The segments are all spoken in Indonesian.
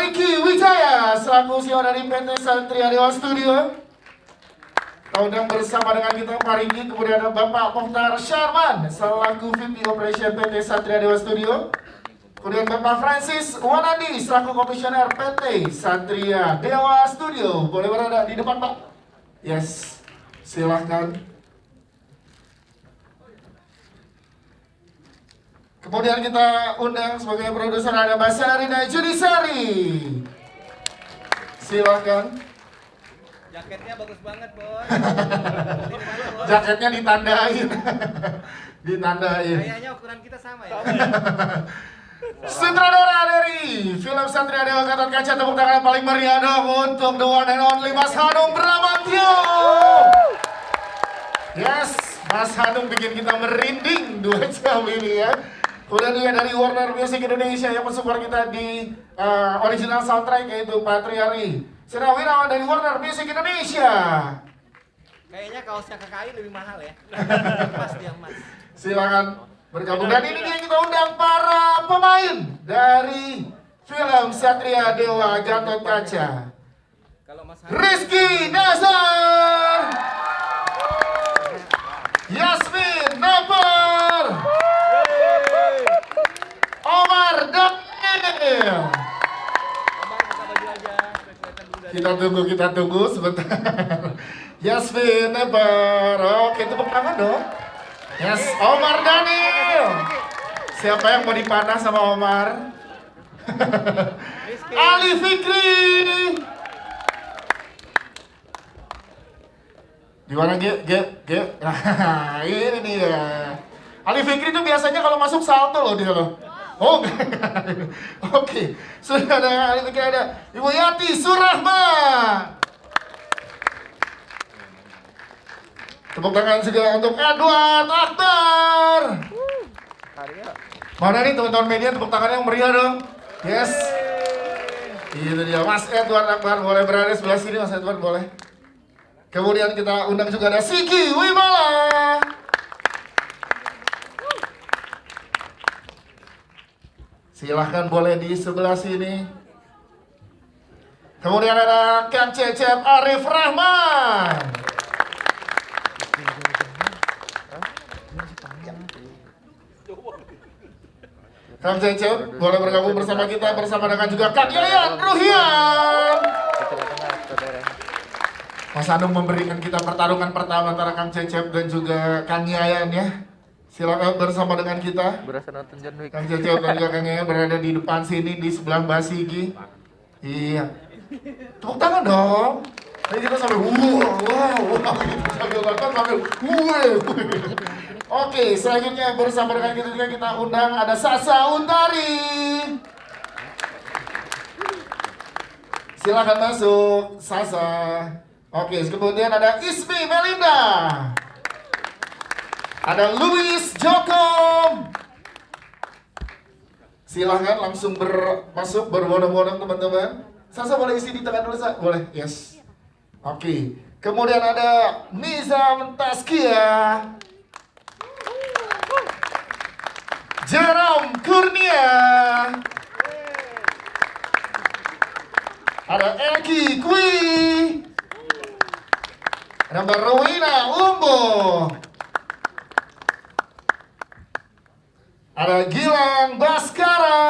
Ricky Wijaya selaku CEO dari PT Satria Dewa Studio. Undang bersama dengan kita Pak Ricky, kemudian ada Bapak Mohtar Sharman selaku VP Operation PT Satria Dewa Studio. Kemudian Bapak Francis Wanandi selaku Komisioner PT Satria Dewa Studio. Boleh berada di depan Pak? Yes, silahkan. Kemudian kita undang sebagai produser ada Mbak Sarina Judisari. Silahkan. Jaketnya bagus banget, Boy. Jaketnya ditandain. Ditandain. Kayaknya ukuran kita sama ya. Sutradara dari film Satria Dewa Gatot Kaca, tepuk tangan yang paling meriah dong untuk the one and only Mas Hanung Bramantyo. Yes, Mas Hanung bikin kita merinding 2 jam ini ya. Kemudian dia dari Warner Music Indonesia yang mensupport kita di original soundtrack, yaitu Pak Triari Sirawirawan dari Warner Music Indonesia. Kayaknya kaosnya KKI lebih mahal ya. Mas dia Mas. Silakan bergabung. Dan ini dia kita undang para pemain dari film Satria Dewa Gatot Kaca. Kalau Mas Rizky Nazar, Yasmin Napar, Omar Daniel. Kita tunggu sebentar. Yasmin Napar, oke tepuk tangan dong. Yes, Omar Daniel. Siapa yang mau dipanah sama Omar? Ali Fikri. Di mana G? Nah, ini dia. Ali Fikri itu biasanya kalau masuk salto loh dia loh. Oh, oke. Sudah ada Ali Fikri, ada Ibu Yati Surahma. Tepuk tangan juga untuk Edward Akbar. Mana nih teman-teman media, tepuk tangan yang meriah dong. Yes. Itu dia Mas Edward Akbar, boleh berada sebelah sini Mas Edward, boleh. Kemudian kita undang juga ada Siki Wimala. Silahkan boleh di sebelah sini. Kemudian ada Kang Cecep Arif Rahman. Kang Cecep boleh bergabung bersama kita, bersama dengan juga Kang Yayan Ruhian. Mas Anung memberikan kita pertarungan pertama antara Kang Cecep dan juga Kang Yayan ya. Silakan bersama dengan kita. Berasa nonton John Wick. Kang Cecep dan juga Kang Yayan berada di depan sini di sebelah Mbak Sigi. Iya. Tepuk tangan dong. Jadi kita sampai wow gitu, sambil nonton sambil Oke, selanjutnya bersama dengan kita juga kita undang ada Sasa Untari. Silakan masuk Sasa. Oke, kemudian ada Ismi Melinda. Ada Luis Jokom. Silahkan langsung masuk berbondong-bondong teman-teman. Sasa boleh isi di tengah dulu, Sa? Boleh? Yes. Oke. Kemudian ada Nizam Taskia. Jerome Kurnia. Ada Eki Kwi. Ada Mbak Rowena Umbo. Ada Gilang Baskara.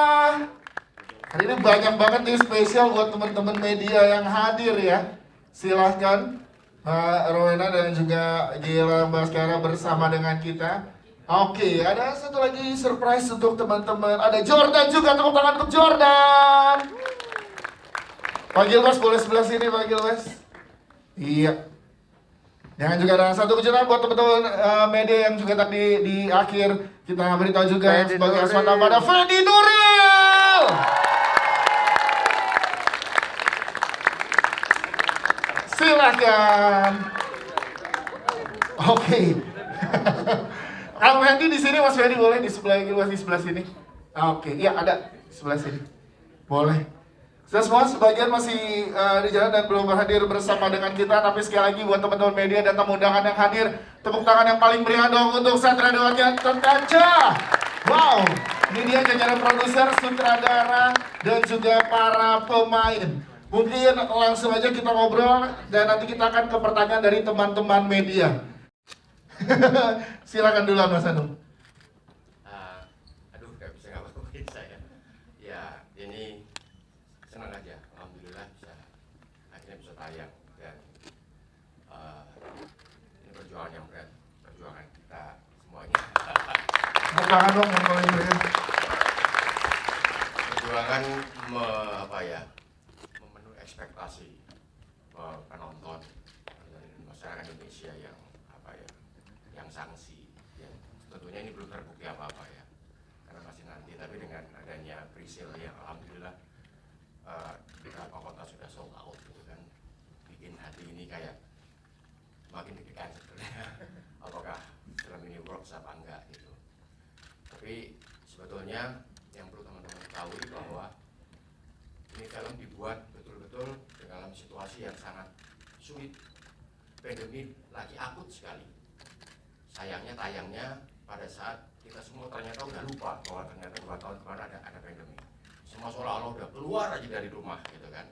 Hari ini banyak banget nih spesial buat teman-teman media yang hadir ya. Silahkan Mbak Rowena dan juga Gilang Baskara bersama dengan kita. Oke, ada satu lagi surprise untuk teman-teman. Ada Jordan juga, tepuk tangan untuk Jordan. Pak Gilbas boleh sebelah sini Pak Gilbas. Iya. Dan juga ada satu kejutan buat teman-teman media yang juga tadi di akhir kita beritahu juga sebagai asmata pada Freddy Nuril. Silakan. Oke. Kang Fendi di sini, Mas Fendi boleh di sebelah Gilbas di sebelah sini. Oke, iya ada di sebelah sini. Boleh. Sudah semua sebagian masih di jalan dan belum hadir bersama dengan kita, tapi sekali lagi buat teman-teman media dan tamu undangan yang hadir, tepuk tangan yang paling meriah dong untuk Satria Dewa Gatot Kaca. Wow. Ini dia jajaran produser, sutradara, dan juga para pemain. Mungkin langsung aja kita ngobrol dan nanti kita akan ke pertanyaan dari teman-teman media. Silakan dulu Mas Anung. Aduh, gak bisa ngapain saya. Ya, ini senang aja. Alhamdulillah akhirnya bisa tayang dan ini perjuangan yang berat, perjuangan kita semuanya. Perjuangan dong yang paling berat. Perjuangan memenuhi ekspektasi penonton dari masyarakat Indonesia yang yang sanksi. Ya, tentunya ini belum terbukti apa-apa ya, karena masih nanti. Tapi dengan adanya pre-sale yang alhamdulillah beberapa kota sudah sold out gitu kan, bikin hati ini kayak makin deg-degan sebetulnya. Apakah film ini works apa enggak gitu. Tapi sebetulnya yang perlu teman-teman ketahui bahwa ini film dibuat betul-betul dalam situasi yang sangat sulit. Pandemi lagi akut sekali. Sayangnya tayangnya pada saat kita semua ternyata udah lupa bahwa ternyata 2 tahun kemarin ada pandemi. Semua seolah-olah udah keluar aja dari rumah gitu kan.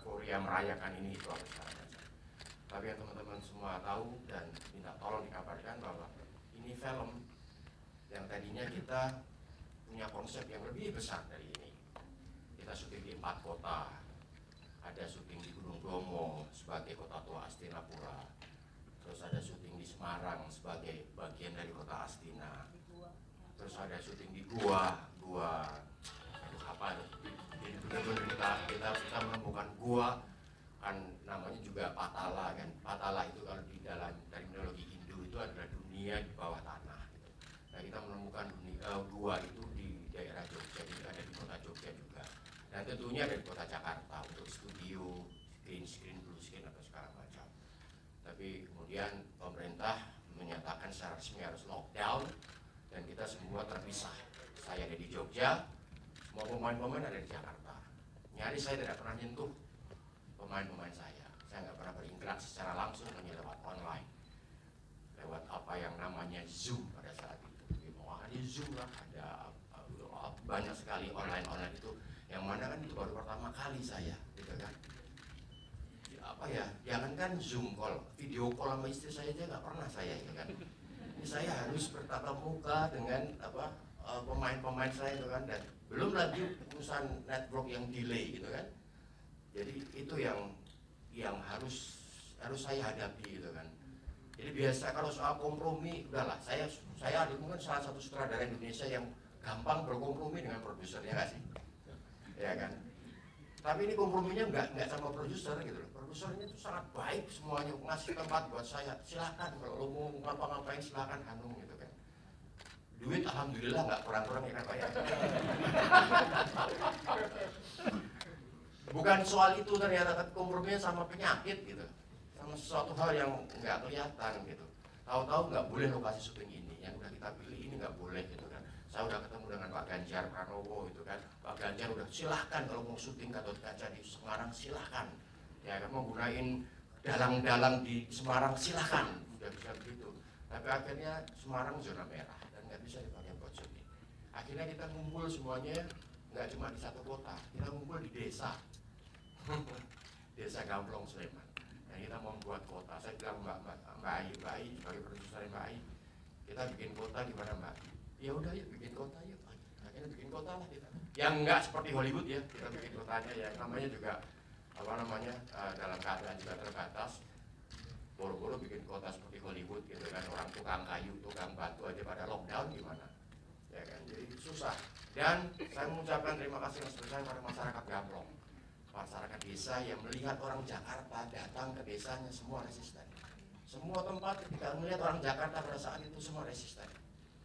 Korea merayakan ini itu apa segala macam. Tapi yang teman-teman semua tahu dan minta tolong dikabarkan bahwa ini film yang tadinya kita punya konsep yang lebih besar dari ini. Kita syuting di 4 kota. Ada syuting di Gunung Bromo sebagai kota tua Astinapura. Terus ada syuting di Semarang sebagai bagian dari kota Astina. Terus ada syuting di Gua apa? Jadi benar-benar kita menemukan gua kan namanya juga Patala kan. Patala itu kalau di dalam terminologi Hindu itu adalah dunia di bawah tanah. Gitu. Nah kita menemukan gua itu di daerah Jogja, jadi ada di kota Jogja juga. Dan tentunya ada di kota Jakarta untuk studio, green screen, blue screen atau segala macam. Tapi kemudian pemerintah menyatakan secara resmi harus lockdown dan kita semua terpisah. Saya ada di Jogja, semua pemain-pemain ada di Jakarta. Nyaris saya tidak pernah nyentuh pemain-pemain saya. Saya nggak pernah berinteraksi secara langsung, hanya lewat online, lewat apa yang namanya Zoom pada saat itu. Ada Zoom lah, ada banyak sekali online itu. Yang mana kan itu baru pertama kali saya, gitu kan. Jangankan Zoom call, video call sama istri saya aja nggak pernah saya, gitu kan. Ini saya harus bertatap muka dengan pemain-pemain saya, gitu kan. Dan belum lagi urusan network yang delay, gitu kan. Jadi itu yang harus saya hadapi, gitu kan. Jadi biasa kalau soal kompromi, udahlah. Saya mungkin salah satu sutradara Indonesia yang gampang berkompromi dengan produsernya, nggak sih? Ya kan. Tapi ini komprominya nggak sama produser gitu loh. Produsernya itu sangat baik semuanya, ngasih tempat buat saya. Silakan kalau lo mau ngapa-ngapain silakan Hanung gitu kan. Duit alhamdulillah nggak kurang-kurang ya kan Pak ya. Bukan soal itu ternyata, tapi komprominya sama penyakit gitu. Sama sesuatu hal yang nggak kelihatan gitu. Tahu-tahu nggak boleh lokasi syuting ini, yang udah kita pilih ini nggak boleh gitu kan. Saya udah ketemu dengan Pak Ganjar Pranowo gitu kan. Pak Ganjar udah silahkan kalau mau syuting Gatot-Kaca di Semarang silahkan. Ya kan, mau gunain dalang-dalang di Semarang silahkan. Udah bisa begitu. Tapi akhirnya Semarang zona merah dan nggak bisa dipakai buat syuting. Akhirnya kita ngumpul semuanya nggak cuma di satu kota, kita ngumpul di desa. Desa Gamplong Sleman. Dan kita mau membuat kota. Saya bilang Mbak Ayi sebagai produser Mbak Ayi, kita bikin kota gimana Mbak? Ya udah yuk bikin kota yuk. Akhirnya bikin kota lah kita. Yang enggak seperti Hollywood ya, kita bikin kotanya ya. Namanya juga dalam keadaan juga terbatas. Boro-boro bikin kota seperti Hollywood gitu kan, orang tukang kayu, tukang batu aja pada lockdown gimana? Ya kan, jadi susah. Dan saya mengucapkan terima kasih yang sebesar pada masyarakat Gamplong, masyarakat desa yang melihat orang Jakarta datang ke desanya semua resisten. Semua tempat ketika melihat orang Jakarta pada saat itu semua resisten.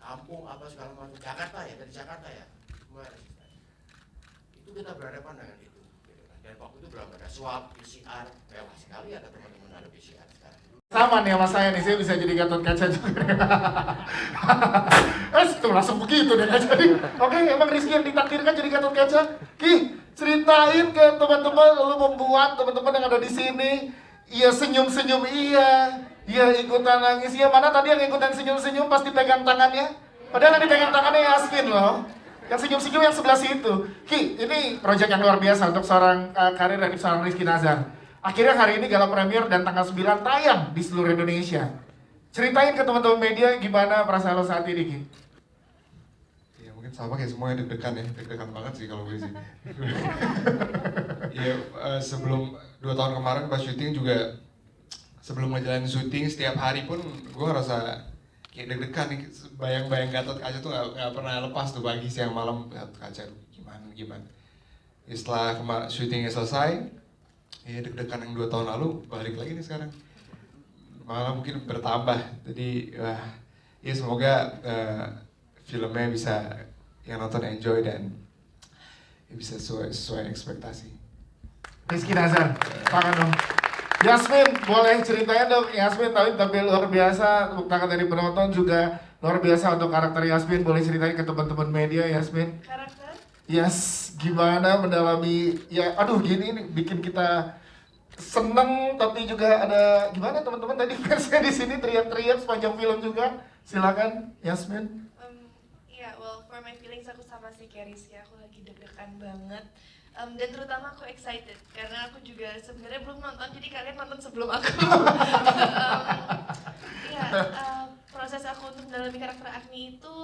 Kampung apa segala macam, Jakarta ya, dari Jakarta ya, semua resisten. Itu kita berhadapan dengan itu. Dan waktu itu belum ada swab, PCR, mewah sekali ada teman-teman ada PCR sekarang. Sama nih sama saya nih, saya bisa jadi Gatot-Kaca juga. Itu langsung begitu deh jadi. Oke, emang Rizky yang ditakdirkan jadi Gatot-Kaca? Ki, ceritain ke teman-teman, lu membuat teman-teman yang ada di sini, iya senyum-senyum iya ikutan nangis, iya mana tadi yang ikutan senyum-senyum pas dipegang tangannya? Padahal yang dipegang tangannya Yasmin loh. Yang senyum-senyum yang sebelah situ. Ki, ini proyek yang luar biasa untuk seorang karir dari seorang Rizky Nazar. Akhirnya hari ini gala premier dan tanggal 9 tayang di seluruh Indonesia. Ceritain ke teman-teman media gimana perasaan lo saat ini, Ki? Ya mungkin sama kayak semuanya deg-degan ya, deg-degan banget sih kalau gue sih. Iya, sebelum 2 tahun kemarin pas syuting juga, sebelum ngejalanin syuting setiap hari pun gue ngerasa kayak deg-degan nih, bayang-bayang Gatot Kaca tuh nggak pernah lepas tuh, pagi siang malam Gatot Kaca gimana. Ya, setelah syutingnya selesai, ya deg-degan yang 2 tahun lalu balik lagi nih sekarang, malah mungkin bertambah. Jadi ya semoga filmnya bisa yang nonton enjoy dan ya bisa sesuai ekspektasi. Rizky Nazar, tangan dong. Yasmin, boleh ceritain dong, Yasmin tapi luar biasa, tepuk tangan dari penonton juga luar biasa untuk karakter Yasmin, boleh ceritain ke teman-teman media, Yasmin? Karakter? Yes, gimana mendalami, ya aduh gini nih, bikin kita seneng, tapi juga ada, gimana teman-teman tadi fansnya di sini teriak-teriak sepanjang film juga, silakan Yasmin. Iya, well for my feelings aku sama si Keris ya, aku lagi deg-degan banget. Dan terutama aku excited karena aku juga sebenarnya belum nonton, jadi kalian nonton sebelum aku. Proses aku untuk mendalami karakter Agni itu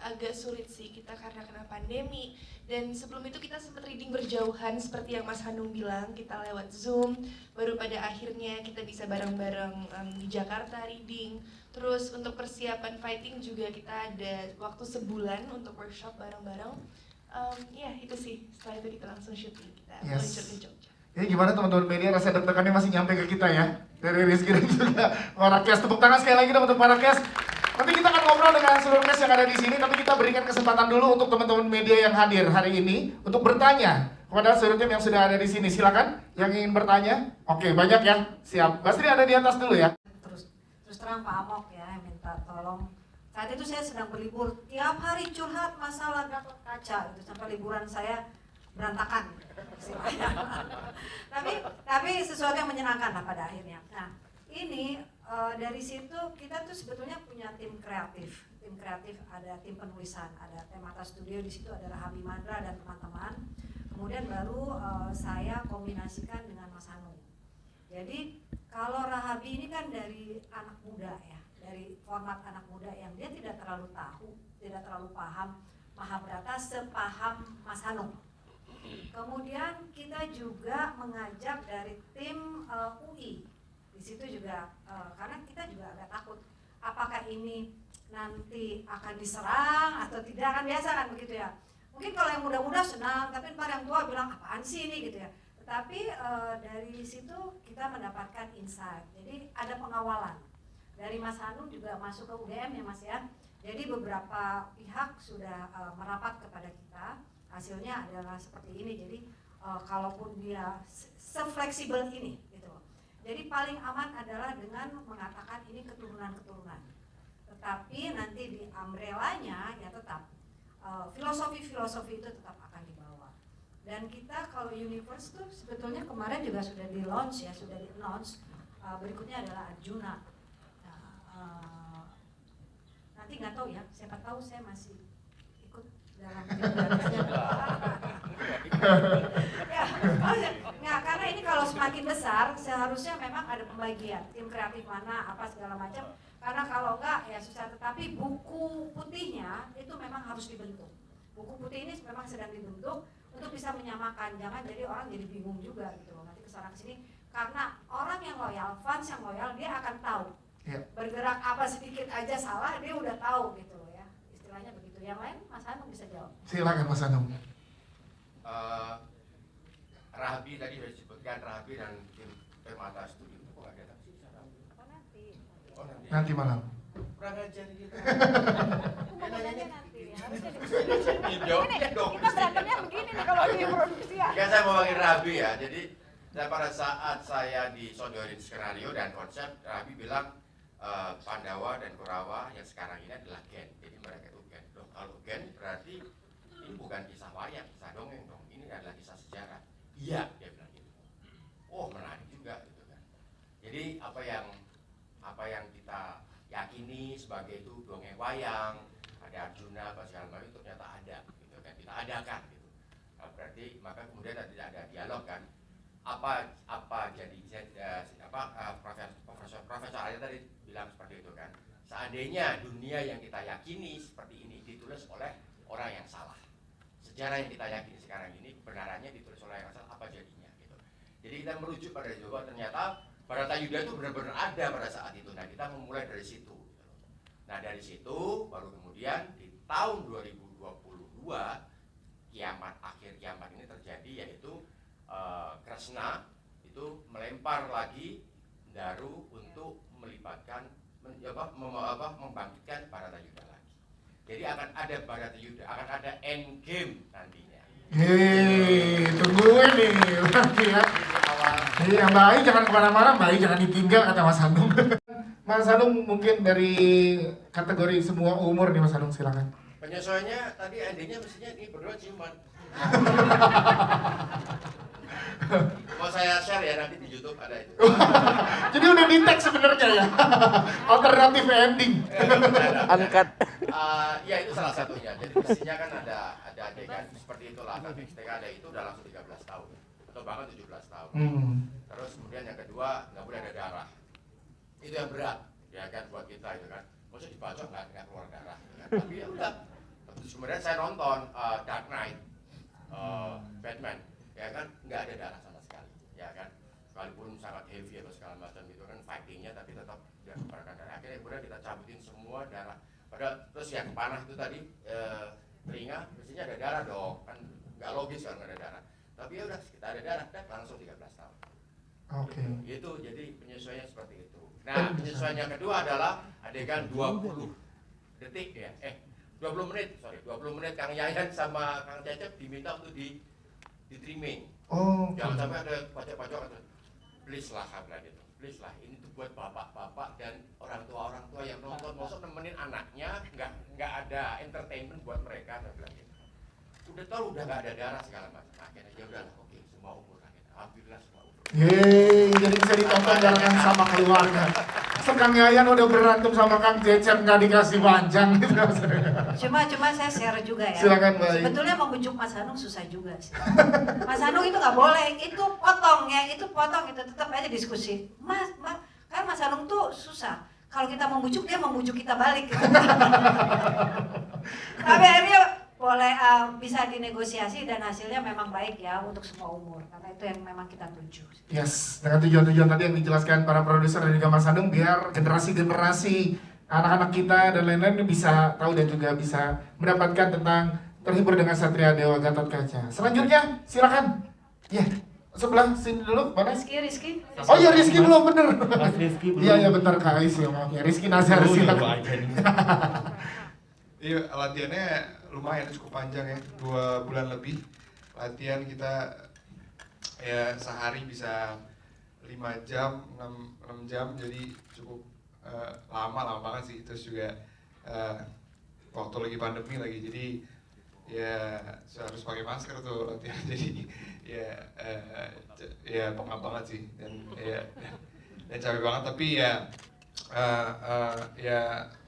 agak sulit sih kita karena kena pandemi, dan sebelum itu kita sempat reading berjauhan seperti yang Mas Hanung bilang, kita lewat Zoom, baru pada akhirnya kita bisa bareng-bareng di Jakarta reading. Terus untuk persiapan fighting juga kita ada waktu sebulan untuk workshop bareng-bareng. Ya itu sih, setelah itu kita langsung syuting, kita meluncur ke Jogja. Ini gimana teman-teman media, rasa deg-degannya masih nyampe ke kita ya, dari Rizky dan juga para cast. Tepuk tangan sekali lagi dong untuk para cast. Nanti kita akan ngobrol dengan seluruh cast yang ada di sini, tapi kita berikan kesempatan dulu untuk teman-teman media yang hadir hari ini untuk bertanya kepada seluruh tim yang sudah ada di sini. Silakan yang ingin bertanya. Oke, banyak ya, siap. Basri ada di atas dulu ya. Terus terang Pak Amok ya, minta tolong. Saat itu saya sedang berlibur, tiap hari curhat masalah Gatot Kaca, itu sampai liburan saya berantakan. tapi sesuatu yang menyenangkan lah pada akhirnya. Nah ini dari situ kita tuh sebetulnya punya tim kreatif. Tim kreatif ada tim penulisan, ada Temata Studio, di situ ada Rahabi Mandra dan teman-teman. Kemudian baru saya kombinasikan dengan Mas Hanung. Jadi kalau Rahabi ini kan dari anak muda ya, dari format anak muda yang dia tidak terlalu tahu, tidak terlalu paham Mahabharata sepaham Mas Hanung. Kemudian kita juga mengajak dari tim UI. Di situ juga karena kita juga agak takut apakah ini nanti akan diserang atau tidak, kan biasa kan begitu ya. Mungkin kalau yang muda-muda senang, tapi ntar yang tua bilang apaan sih ini gitu ya. Tetapi dari situ kita mendapatkan insight. Jadi ada pengawalan. Dari Mas Hanung juga masuk ke UGM ya Mas ya. Jadi beberapa pihak sudah merapat kepada kita. Hasilnya adalah seperti ini. Jadi kalaupun dia se-fleksibel ini gitu. Jadi paling aman adalah dengan mengatakan ini keturunan-keturunan. Tetapi nanti di umbrellanya ya tetap filosofi-filosofi itu tetap akan dibawa. Dan kita kalau universe tuh sebetulnya kemarin juga sudah di launch ya, sudah di announce. Berikutnya adalah Arjuna. Nanti nggak tahu ya, siapa tahu saya masih ikut dalam generasinya. Ya, karena ini kalau semakin besar seharusnya memang ada pembagian tim kreatif mana apa segala macam. Karena kalau enggak ya susah. Tetapi buku putihnya itu memang harus dibentuk. Buku putih ini memang sedang dibentuk untuk bisa menyamakan, jangan jadi orang jadi bingung juga gitu loh nanti kesana kesini. Karena orang yang loyal, fans yang loyal, dia akan tahu. Ya. Bergerak apa sedikit aja salah dia udah tahu gitu loh ya, istilahnya begitu. Yang lain Mas Hanung bisa jawab. Silakan Mas Hanung. Rahabi tadi sudah disebutkan, Rahabi dan tim Temata Studio itu kok nggak datang sih? Oh, nanti malam. Kurang ajar gitu. Nanya nanti harusnya Kita berantemnya begini nih kalau di produksi ya. Ya saya mau panggil Rahabi ya. Jadi pada saat saya disodorin skenario dan konsep, Rahabi bilang Pandawa dan Kurawa yang sekarang ini adalah Gen. Jadi mereka itu Gen. Loh, kalau Gen berarti ini bukan kisah wayang, kisah dongeng dong. Ini adalah kisah sejarah. Iya, dia bilang gitu. Oh, menarik juga gitu kan. Jadi apa yang kita yakini sebagai itu dongeng wayang, ada Arjuna, apa segala macam itu ternyata ada. adakan gitu. Berarti maka kemudian tidak ada dialog kan. Apa jadi Profesor Arya tadi bilang seperti itu kan. Seandainya dunia yang kita yakini seperti ini ditulis oleh orang yang salah, sejarah yang kita yakini sekarang ini kebenarannya ditulis oleh orang yang salah, apa jadinya gitu. Jadi kita merujuk pada itu bahwa ternyata Baratayuda itu benar-benar ada pada saat itu. Nah kita memulai dari situ gitu. Nah dari situ baru kemudian di tahun 2022 akhir kiamat ini terjadi, yaitu Kresna itu melempar lagi Daru untuk melibatkan membangkitkan Baratayuda lagi. Jadi akan ada Baratayuda, akan ada end game nantinya. Hei, tungguin nih lagi ya. Iya, Mbak Ai jangan kemana-mana, Mbak Ai jangan ditinggal kata Mas Hanung. Mas Hanung mungkin dari kategori semua umur nih Mas Hanung, silakan. Penyesuaiannya tadi endingnya mestinya ini berdua ciuman. Mau saya share ya nanti di YouTube ada itu. Jadi udah di tag sebenarnya ya. Alternatif ending. Angkat. Ya itu salah satunya. Jadi mestinya kan ada adegan seperti itulah. Tapi ketika ada itu udah langsung 13 tahun atau bahkan 17 tahun. Terus kemudian yang kedua nggak boleh ada darah. Itu yang berat ya kan buat kita itu kan. Maksudnya dibacok nggak keluar darah. Ya kan? Tapi ya udah. Terus kemudian saya nonton Dark Knight, Batman. Ya kan nggak ada darah sama sekali, ya kan, sekalipun sangat heavy atau segala macam itu kan fightingnya, tapi tetap dia keluarkan darah. Akhirnya kemudian kita cabutin semua darah. Padahal terus yang panah itu tadi telinga mestinya ada darah dong, kan nggak logis kalau nggak ada darah. Tapi ya udah kita ada darah dan langsung 13 tahun. Oke. Itu jadi penyesuaiannya seperti itu. Nah penyesuaian yang kedua adalah adegan 20 detik ya, 20 menit Kang Yayan sama Kang Cecep diminta untuk di trimming. Jangan sampai ada pajak-pajak atau please lah gitu. Please lah, ini tuh buat bapak-bapak dan orang tua yang nonton, maksud nemenin anaknya, nggak ada entertainment buat mereka, saya bilang gitu. Udah tahu udah nggak ada darah segala macam. Akhirnya ya udahlah, oke, semua umur akhirnya. Alhamdulillah semua umur. Yeay, jadi bisa ditonton barengan sama keluarga. Kang Yayan udah berantem sama Kang Cecep nggak dikasih panjang gitu. Cuma saya share juga ya. Silakan, Mbak. Sebetulnya membujuk Mas Hanung susah juga sih. Mas Hanung itu nggak boleh, itu potong itu tetap aja diskusi. Kan Mas Hanung tuh susah. Kalau kita membujuk dia membujuk kita balik. Gitu. Tapi akhirnya boleh bisa dinegosiasi dan hasilnya memang baik ya untuk semua umur, karena itu yang memang kita tuju. Yes, dengan tujuan-tujuan tadi yang dijelaskan para produser dan juga Mas Hanung, biar generasi-generasi anak-anak kita dan lain-lain bisa tahu dan juga bisa mendapatkan tentang terhibur dengan Satria Dewa Gatot Kaca. Selanjutnya silakan. Ya, sebelah sini dulu, mana? Rizky. Oh iya, Rizky belum, bener. Mas Rizky belum. Iya bentar Kak Ais ya, maaf ya. Rizky Nazar silakan. Iya, latihannya lumayan cukup panjang ya, 2 bulan lebih latihan. Kita ya sehari bisa 5 jam, 6 jam, jadi cukup lama banget sih. Terus juga waktu lagi pandemi lagi, jadi ya harus pakai masker tuh latihan, jadi ya pengap banget sih, dan capek banget, tapi ya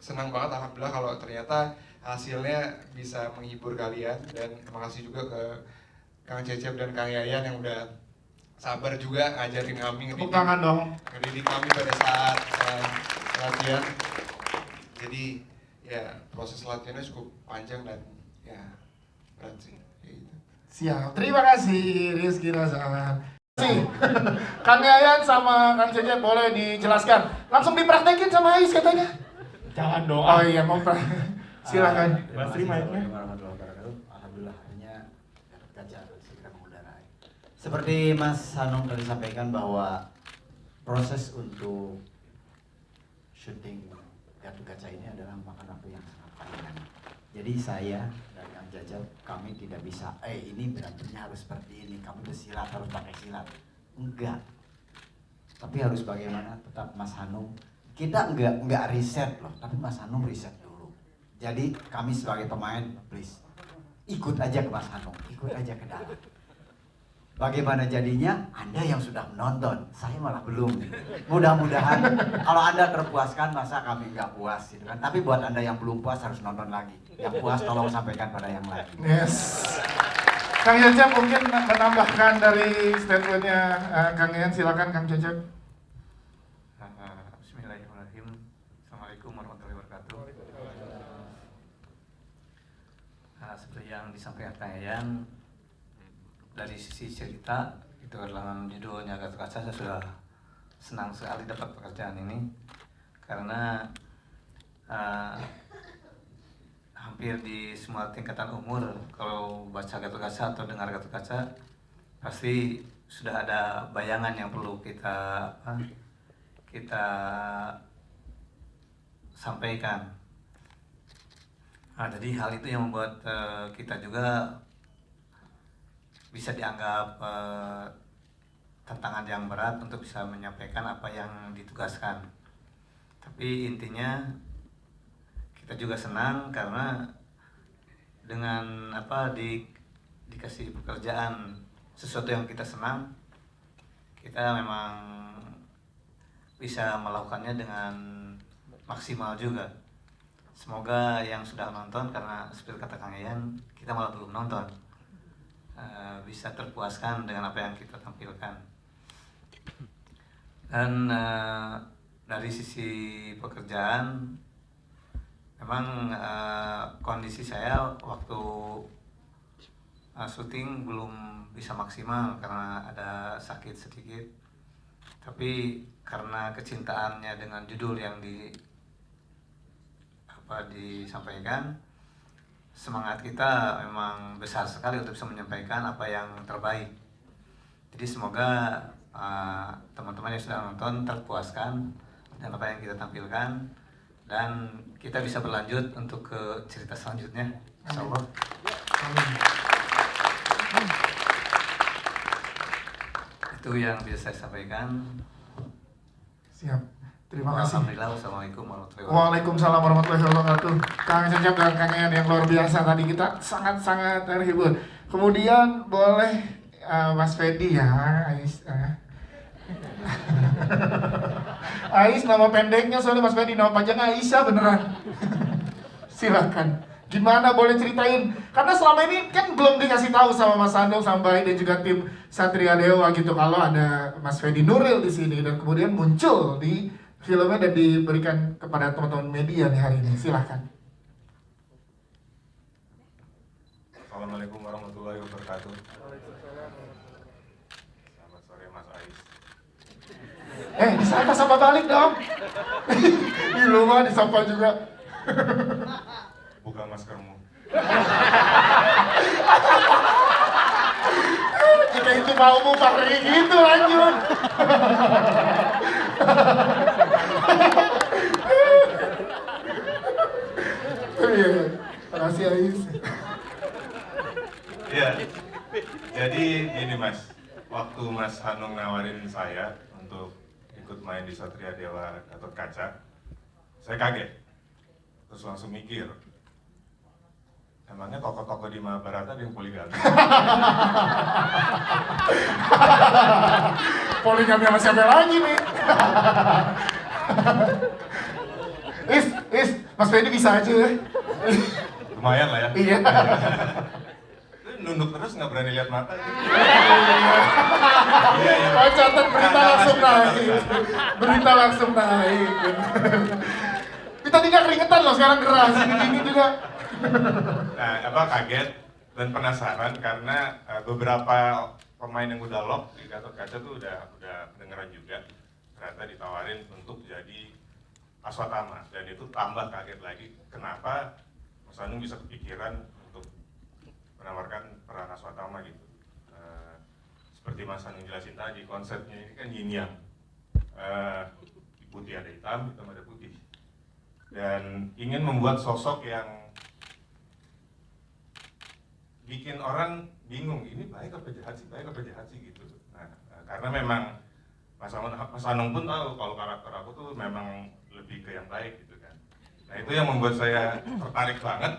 senang banget alhamdulillah kalau ternyata hasilnya bisa menghibur kalian. Dan terima kasih juga ke Kang Cecep dan Kang Yayan yang udah sabar juga ngajarin kami, ngedidik kami pada saat latihan. Jadi ya proses latihannya cukup panjang dan ya berat sih gitu. Siap, terima kasih Rizky Nazar. Kang Yayan sama Kang Cecep boleh dijelaskan, langsung dipraktekin sama Ais katanya. Jangan dong. Oh iya, mau silakan. Mas terima ya. Alhamdulillah akhirnya Gatot Kaca segera mengudarai. Seperti Mas Hanung tadi sampaikan bahwa proses untuk syuting Gatot Kaca ini adalah makan waktu yang sangat panjang. Jadi saya dan Kang Cecep, kami tidak bisa, ini berantemnya harus seperti ini, kamu bersilat harus pakai silat. Enggak. Tapi harus bagaimana tetap Mas Hanung, kita enggak riset loh, tapi Mas Hanung riset dulu. Jadi kami sebagai pemain, please ikut aja ke Mas Hanung, ikut aja ke dalam. Bagaimana jadinya? Anda yang sudah menonton, saya malah belum. Mudah-mudahan kalau Anda terpuaskan, masa kami nggak puas gitu kan. Tapi buat Anda yang belum puas harus nonton lagi. Yang puas tolong sampaikan pada yang lain. Yes. Kang Cecep mungkin menambahkan dari statementnya Kang Ian, silakan Kang Cecep. Bismillahirrahmanirrahim. Assalamualaikum warahmatullahi wabarakatuh. Seperti yang disampaikan Kang Ian, dari sisi cerita itu dalam judulnya Gatot Kaca, saya sudah senang sekali dapat pekerjaan ini karena hampir di semua tingkatan umur kalau baca Gatot Kaca atau dengar Gatot Kaca pasti sudah ada bayangan yang perlu kita sampaikan. Jadi hal itu yang membuat kita juga bisa dianggap tantangan yang berat untuk bisa menyampaikan apa yang ditugaskan. Tapi intinya kita juga senang karena dengan dikasih pekerjaan sesuatu yang kita senang, kita memang bisa melakukannya dengan maksimal juga. Semoga yang sudah nonton, karena seperti kata Kang Ian, kita malah belum nonton, bisa terpuaskan dengan apa yang kita tampilkan. Dan dari sisi pekerjaan, memang kondisi saya waktu syuting belum bisa maksimal karena ada sakit sedikit. Tapi karena kecintaannya dengan judul yang disampaikan, semangat kita memang besar sekali untuk bisa menyampaikan apa yang terbaik. Jadi semoga teman-teman yang sudah nonton terpuaskan dengan apa yang kita tampilkan dan kita bisa berlanjut untuk ke cerita selanjutnya, insyaallah. Itu yang bisa saya sampaikan. Siap. Terima kasih. Alhamdulillah. Wassalamualaikum warahmatullahi wabarakatuh. Waalaikumsalam warahmatullahi wabarakatuh. Kang Cecep dan Kang Ian yang luar biasa tadi, kita sangat-sangat terhibur. Kemudian boleh Mas Fedi ya, Ais. Ais nama pendeknya, soalnya Mas Fedi nama panjangnya Aisyah beneran. Silakan. Gimana, boleh ceritain? Karena selama ini kan belum dikasih tahu sama Mas Andong, sama Bayi dan juga tim Satria Dewa gitu kalau ada Mas Fedi Nuril di sini, dan kemudian muncul di filmnya dan diberikan kepada teman-teman media nih hari ini. Silahkan. Assalamualaikum warahmatullahi wabarakatuh. Selamat sore Mas Ais. Disapa sama balik dong. Di rumah disapa juga. Buka maskermu. Jika itu maumu pakai gitu, lanjut. Makasih Ais. Iya. Jadi ini Mas, waktu Mas Hanung nawarin saya untuk ikut main di Satria Dewa Gatot Kaca, saya kaget. Terus langsung mikir, emangnya tokoh-tokoh di Mahabharata ada yang poligami? Poligami sama siapa lagi nih? Mas Fedi bisa aja ya? Lumayan lah ya. Iya. Nunduk terus nggak berani lihat mata. Oh, catat berita langsung naik. Berita langsung naik. Kita tidak keringetan loh sekarang, keras gini juga. Nah, kaget dan penasaran karena beberapa pemain yang udah lock di Gatot Kaca tuh udah kedengeran juga. Ternyata ditawarin untuk jadi Aswatama, dan itu tambah kaget lagi kenapa Mas Anung bisa kepikiran untuk menawarkan peran Aswatama gitu. Seperti Mas Anung jelasin tadi, konsepnya ini kan yin yang, putih ada hitam, hitam ada putih, dan ingin membuat sosok yang bikin orang bingung, ini baik apa jahat sih gitu. Nah, karena memang Mas Anung pun tahu kalau karakter aku tuh memang lebih ke yang baik gitu kan. Nah, itu yang membuat saya tertarik banget.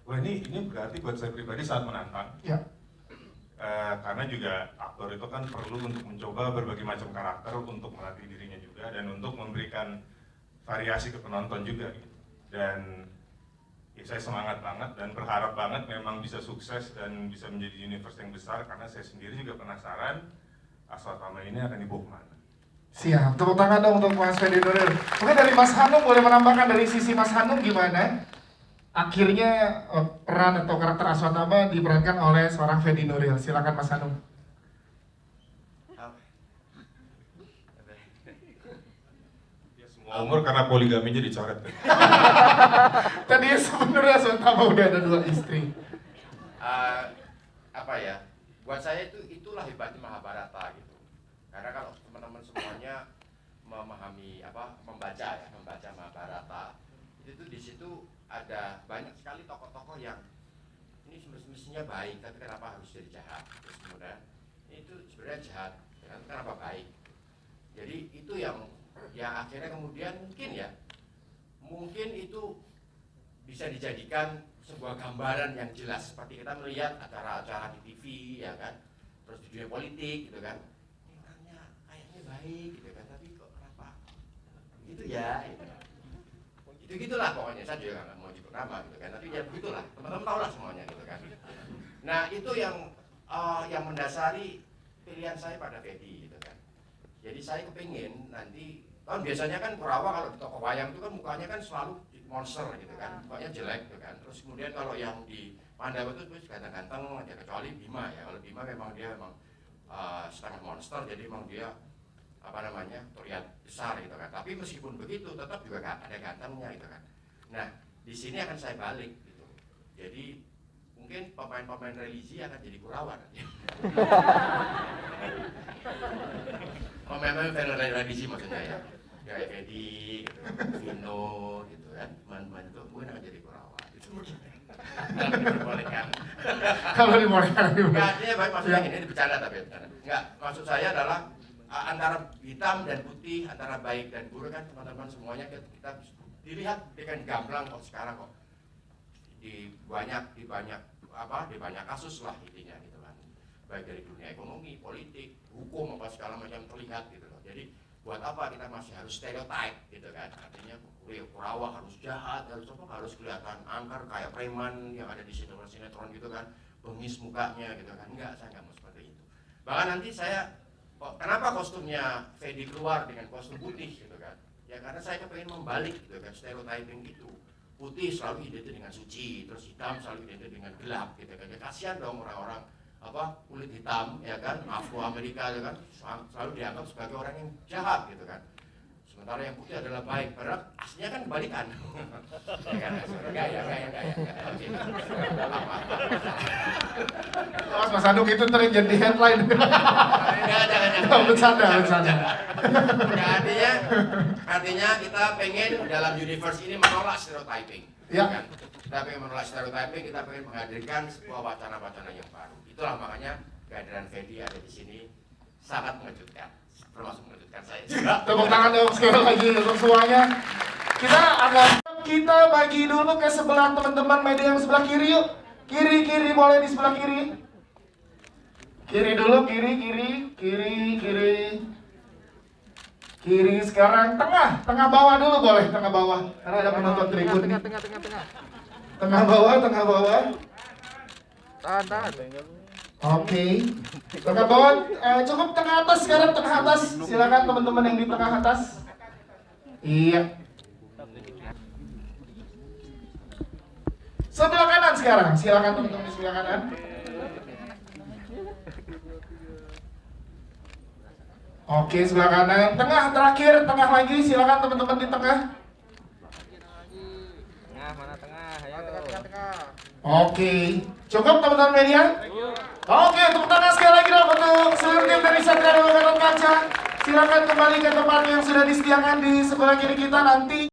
Wah, ini berarti buat saya pribadi sangat menantang. Ya. karena juga aktor itu kan perlu untuk mencoba berbagai macam karakter untuk melatih dirinya juga dan untuk memberikan variasi ke penonton juga gitu. Dan ya, saya semangat banget dan berharap banget memang bisa sukses dan bisa menjadi universe yang besar karena saya sendiri juga penasaran Aswatama ini akan dibawa kemana. Siap, tepuk tangan dong untuk Mas Fedi Nuril. Mungkin dari Mas Hanung boleh menambahkan dari sisi Mas Hanung gimana? Akhirnya peran atau karakter Aswatama diperankan oleh seorang Fedi Nuril. Silakan Mas Hanung. Ya, semua umur karena poligami jadi coret. Tadi sebenarnya Aswatama udah ada 2 istri. Apa ya? Buat saya itulah hebatnya Mahabharata gitu. Karena kalau teman-teman semuanya memahami membaca Mahabharata, itu di situ ada banyak sekali tokoh-tokoh yang ini semestinya baik, tapi kenapa harus jadi jahat? Terus kemudian itu sebenarnya jahat, kenapa baik? Jadi itu yang akhirnya kemudian mungkin itu bisa dijadikan sebuah gambaran yang jelas seperti kita melihat acara-acara di TV ya kan, terus di dunia politik gitu kan, ini orangnya kayaknya baik gitu kan, tapi kok kenapa? Gitu ya. Gitulah pokoknya, saya juga nggak mau nyebut nama gitu kan, tapi ya begitulah, teman-teman tahu lah semuanya gitu kan. Nah itu yang mendasari pilihan saya pada Fedi gitu kan. Jadi saya kepingin nanti, kan biasanya kan Kurawa kalau di toko wayang itu kan mukanya kan selalu monster gitu kan, mukanya jelek gitu kan. Terus kemudian kalau yang di Pandawa itu ganteng-ganteng aja, kecuali Bima ya. Kalau Bima memang dia setengah monster, jadi memang dia terlihat besar gitu kan. Tapi meskipun begitu tetap juga ada gantengnya gitu kan. Nah di sini akan saya balik gitu. Jadi mungkin pemain-pemain religi akan jadi Kurawa nanti. Pemain-pemain religi maksudnya ya, kayak Fedi, gitu, Vino gitu kan, teman-teman itu mungkin akan jadi Kurawa. Itu mungkin. Dibolehkan. Kalau dibolehkan. Enggak, artinya baik maksudnya ini bercanda tapi bercanda. Enggak, maksud saya adalah antara hitam dan putih, antara baik dan buruk kan teman-teman semuanya kita dilihat dengan gamblang kok sekarang kok di banyak kasus lah intinya gitu kan, baik dari dunia ekonomi, politik, hukum apa segala macam terlihat gitu loh. Jadi buat apa kita masih harus stereotype gitu kan, artinya Kurawa harus jahat, harus kelihatan angker kayak preman yang ada di sinetron gitu kan, bengis mukanya gitu kan. Enggak, saya nggak mau seperti itu. Bahkan nanti saya kenapa kostumnya Fedi keluar dengan kostum putih gitu kan? Ya karena saya pengen membalik gitu kan, stereotyping itu. Putih selalu identik dengan suci, terus hitam selalu identik dengan gelap gitu kan. Ya kasihan dong orang-orang kulit hitam ya kan, Afro Amerika ya kan, selalu dianggap sebagai orang yang jahat gitu kan. Sementara yang putih adalah baik, padahal aslinya kan kebalikan. Enggak ya. Mas Hanung itu sering jadi headline. Jangan. Bercanda. Ya, artinya kita pengen dalam universe ini menolak stereotyping. Ya. Kan? Kita pengen menolak stereotyping, kita pengen menghadirkan sebuah wacana-wacana yang baru. Itulah makanya kehadiran Fedi ada di sini sangat mengejutkan, termasuk mengejutkan saya juga. Tepuk tangan dong sekali lagi untuk semuanya. Kita bagi dulu ke sebelah teman-teman media yang sebelah kiri yuk. Kiri boleh di sebelah kiri. Kiri dulu, kiri sekarang tengah bawah dulu boleh, tengah bawah karena ada penonton tribun. Tengah bawah. Tahan. Oke. Tengah bawah, cukup tengah atas sekarang, tengah atas. Silakan teman-teman yang di tengah atas. Iya. Sebelah kanan sekarang, silakan teman-teman di sebelah kanan. Oke, sebelah kanan. Tengah terakhir, tengah lagi. Silakan teman-teman di tengah. Tengah, mana tengah? Ayo. Tengah. Oke. Cukup teman-teman media? Oke, tepuk tangan sekali lagi dong untuk seluruh tim dari Satria dan Gatot Kaca. Silakan kembali ke tempat yang sudah disediakan di sebelah kiri kita nanti.